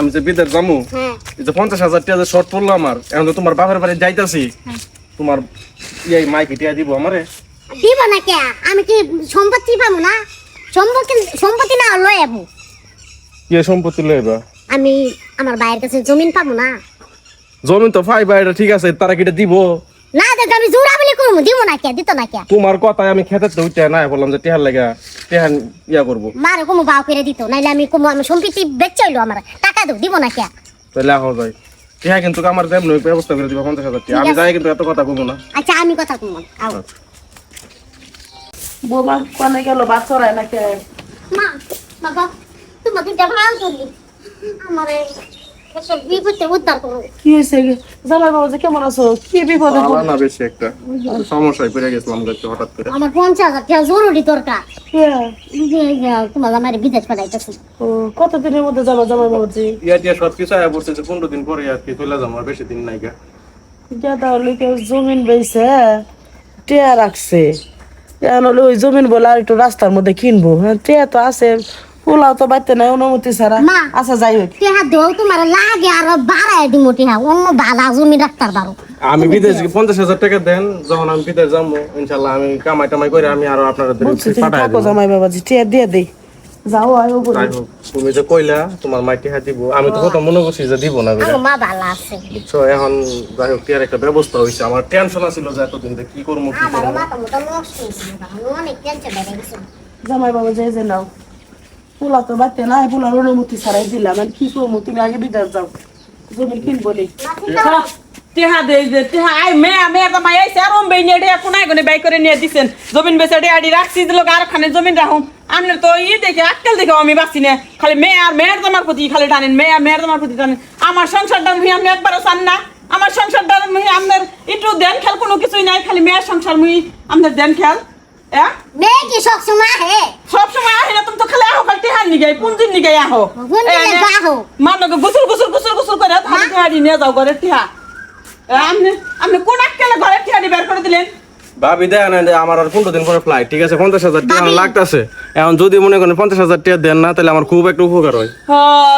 আমি যে বিদেশ যামু এই যে 50,000 টাকা যে শর্ট পড়লো আমার, এখন তো তোমার বাপের বাড়ি যাইতাছি, তোমার এই মাইকে টিয়া দিব আমারে? দিব না কে? আমি কি সম্পত্তি পাবো না? সম্পত্তি না লই যাবো। কি সম্পত্তি লইবা? আমি আমার ভাইয়ের কাছে জমিন পাবো না? জমিন তো পাইবা, এটা ঠিক আছে, তারা কিটা দিব না? দেখ আমি জোড়া বলি করবো, দিব না কে? দিত না কে? তোমার কথায় আমি খেতে তো উঠতে না বললাম যে টিহার লাগা টিহান ইয়া করবো। মারে কোনো বাউ করে দিত, নাইলে আমি কোনো আমি সম্পত্তি বেচে হইলো আমার টাকা দাও, দিব না কে? তাহলে আহ যাই টিহা, কিন্তু আমার দেব নই ব্যবস্থা করে দিবা 50,000 টাকা। আমি যাই কিন্তু এত কথা বলবো না। আচ্ছা আমি কথা কম আও। বোমা কোনে গেল বাচ্চারাই নাকি? মা বাবা তুমি দুইটা ভালো করলি আমারে এসব বিপদে উদ্ধার করো। কি হয়েছে জামাই বাবা যে কেমন আছো? কি বিপদে আমার না বেশি একটা সমস্যায় পড়ে গেছিলাম দেখতে হঠাৎ করে। আমার 50,000 টাকা জরুরি দরকার। পড়ে? তোমার আমার বিদেশ পাঠাইতেছি। ও কতদিনের মধ্যে যাবো জামাই বাবা জি? ইয়া টিয়া সব কিছু আয়া পড়ছে যে 15 দিন পরে আর কি চলে যাবো, আর বেশি দিন নাই গা। তাহলে কেউ জমিন বেচে টিয়া রাখছে, হলে ওই জমিন বলে আর একটু রাস্তার মধ্যে কিনবো। হ্যাঁ টিয়া তো আছে, পোলাও তো বাড়তে নাই অনুমতি ছাড়া। মা আচ্ছা যাই হোক, টিহা দেও তোমার লাগে আর বাড়ায় দিব টিহা, অন্য ভালো জমি রাখতে পারো। আমি বিদেশ 50,000 টাকা দেন, যখন আমি বিদেশ যাবো ইনশাল্লাহ আমি কামাই টামাই করে আমি আরো আপনাদের বুঝছি তুমি পাঠাই থাকো দেবো। জামাই বাবাজি, টিয়া দিয়ে দেই, যাও আয়ো বলি। যাই হোক, তুমি যে কইলা তোমার মাইটি হাত দিব, আমি তো কত মনে করছি যে দিব না আমার মা ভালো আছে। বুঝছো, এখন যাই হোক টিয়ার একটা ব্যবস্থা হয়েছে। আমার টেনশন ছিল যে এতদিন যে কি করবো কি আমার করবো। মাথা মতো নষ্ট হয়েছিল, অনেক টেনশন বেড়ে গেছে। জামাই বাবা যাই যে নাও, পোলা তো বাড়তে নাই, পোলার অনুমতি ছাড়াই দিলাম। আমি কি করবো, তুমি আগে বিদেশ যাও, জমি কিনবো নি। টিহা দেই যে টিহা আই মে তো মাই আইছে আর ওমবে নিয়ে ডে কোনায় গনে বাই করে নিয়ে দিছেন জমিন বেচে ডে আডি রাখছি দিল আর খানে জমিন রাখুম আমনে তো ই দেখে আক্কেল দেখে আমি বাঁচি না খালি মে আর মেয়ের তোমার প্রতি খালি টানেন মে আর মেয়ের তোমার প্রতি টানেন আমার সংসারটা মুই আপনি একবারও চান না আমার সংসারটা মুই আপনার একটু দেন খেল কোনো কিছুই নাই খালি মেয়ের সংসার মুই আপনার দেন খেল মেয়ে কি সবসময় আহে? সবসময় আহে না তুমি তো খালি আহো খালি টিহার নিগাই পুঞ্জির নিগাই আহো মানুষ গুসুল গুসুল গুসুল গুসুল করে খালি টিহারি নিয়ে যাও ঘরে টিহা আপনি কোন আক্কেলে ঘরে টিহারি বের করে দিলেন? ভাবি দেয় না আমার আর 15 দিন পরে ফ্লাইট, ঠিক আছে 50,000 টাকা লাগতেছে। এখন যদি মনে করেন 50,000 টাকা দেন না তাহলে আমার খুব একটা উপকার হয়।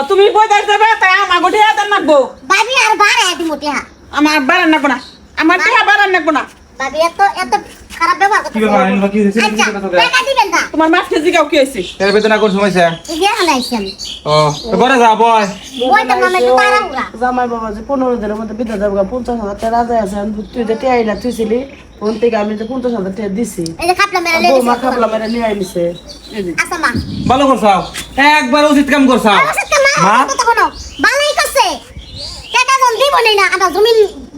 তুমি পয়সা দেবে তাই আমাকে টিহা দেন নাকবো বাবি আর বাড়ায় দিব টিহা। আমার বাড়ান নাকবো না আমার টিহা বাড়ান নাকবো না। বাবি এত খারাপ ব্যবহার করতে আচ্ছা টাকা দিবেন না? তোমার মাছ কেজি কাউ কি হয়েছে এর বেদনা করছ হইছে এই যে হালাইছি আমি ও ঘরে যা বয় ওইটা মামা একটু তাড়াহুড়া। জামাই বাবা যে 15 দিনের মধ্যে বিদেশ যাবো, 50,000 টাকা রাজা আছে। তুই যে টিয়া আইলা তুইছিলি ওন থেকে আমি যে 50,000 টাকা দিছি, এই যে খাপলা মেরে লেগে বৌমা খাবলা মেরে নিয়ে আইছে। আচ্ছা মা ভালো করছাও একবার উচিত কাম করছাও মা কথা কোনো ভালোই করছে। টাকা কোন দিব না, আমরা জমিন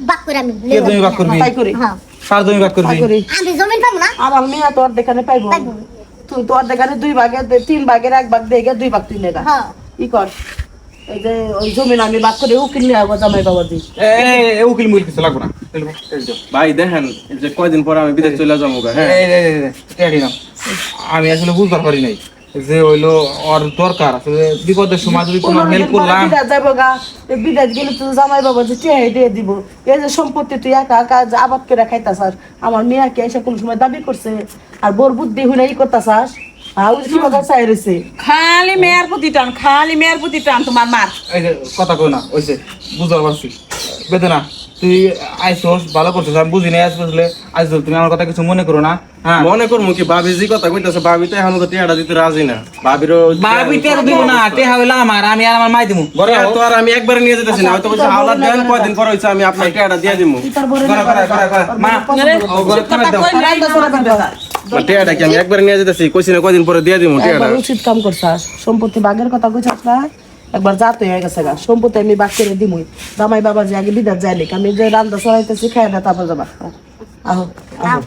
বাক করে আমি কে তুমি বাক করবি তাই করি, হ্যাঁ সার তুমি বাক করবি তাই করি। আমি জমিন পাবো না। আমার মেয়ে তোর দেখানে পাইবো, তুই তোর দেখানে 2 ভাগে 3 ভাগের 1 ভাগ দেখে 2 ভাগ তুই নেগা হ্যাঁ ই কর। এই যে ওই জমিন আমি বাক করে উকিল নিয়ে আসবো জামাই বাবা দি। এ উকিল মুকিল কিছু লাগবে না ভাই দেখেন এই যে কয়দিন পরে আমি বিদেশ চলে যাবো গা, হ্যাঁ আমি আসলে বুঝতে পারি নাই যে হইলো ওর দরকার আসলে বিপদের সময় যদি তোমার হেল্প করলাম বিদেশ যাবো গা, বিদেশ গেলে তো জামাই বাবা যে টিয়া দিয়ে দিব। এই যে সম্পত্তি তুই একা একা যে আবাদ করে খাইতাছাস, আমার মেয়েকে এসে কোন সময় দাবি করছে আর বোর বুদ্ধি হইলে ই করতাছাস। ওই যে কি কথা চাই রয়েছে, খালি মেয়ের প্রতি টান খালি মেয়ের প্রতি টান তোমার মার এই যে কথা কই না ওইছে বুঝতে পারছি বেদনা তুই আইসোস ভালো করছিস আমি বুঝি নাই আসলে আইসো তুমি আমার কথা কিছু মনে করো না। হ্যাঁ মনে করবো কি ভাবি যে কথা কইতাছে, ভাবি তো এখন তো টিয়াটা দিতে রাজি না। ভাবিরও বাবি তেরো দিব না টেহা হইলো আমার আমি আর আমার মাই দিমু ঘরে টিয়া তো আর আমি একবারে নিয়ে যেতেছি না, হয়তো বলছে হাওলাত দেন কয়দিন পরে হইছে আমি আপনার টিয়াটা দিয়ে দিমু। তার বরে করে মা ও ঘরে থামে দাও টিয়াটা কি আমি একবারে নিয়ে যেতেছি, কইছি না কয়দিন পরে দিয়ে দিমু টিয়াটা। একবার উচিত কাম করছাস। সম্পত্তি ভাগের কথা কইছাস না, একবার যাতে হয়ে গেছে গা। সম্পত্তি আমি বাক করে দিমুই। জামাই বাবা যে আগে বিদেশ যাইলি, আমি যে রান্না চড়াইতেছি খাই না তারপর যাবা। আহো আহো